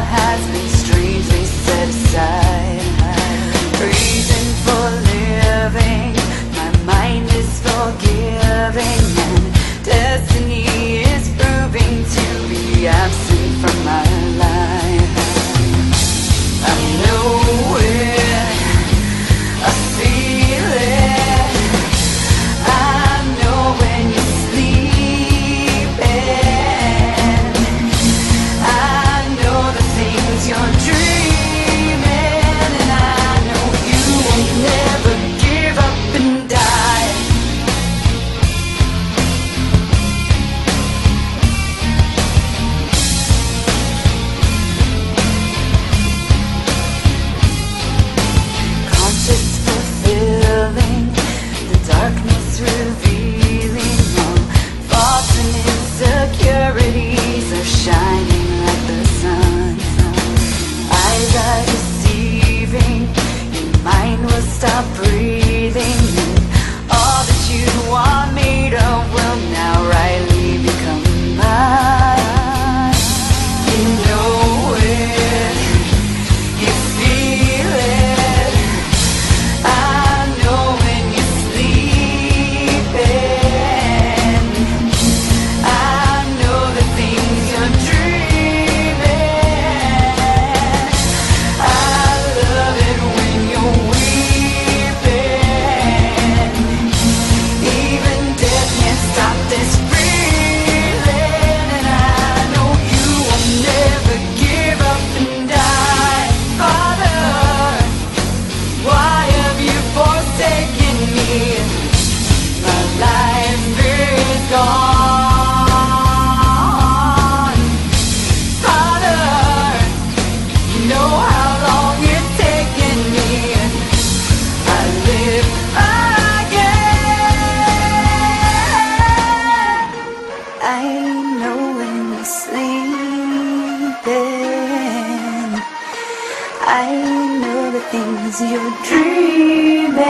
has been strangely set aside. Reason for living, my mind is forgiving, and destiny is proving to be absent from my life. I know it, I feel it, I know when you're sleeping, I know the things you're dreaming, and I know you will never give up and die. Conscious fulfilling, the darkness revealing, all thoughts and insecurities are shining like the sun. Eyes are deceiving, your mind will stop breathing, and all that you are made of will now rightly become mine. You know it, you feel it, I know when you're sleeping, I know the things you're dreaming, I love it when you're weeping. Even death can't stop this feeling, and I know you will never give up and die. Father, why have you forsaken me? My life is gone. Father, you know how long it's taken me. I live again. I know when you're sleeping, I know the things you're dreaming.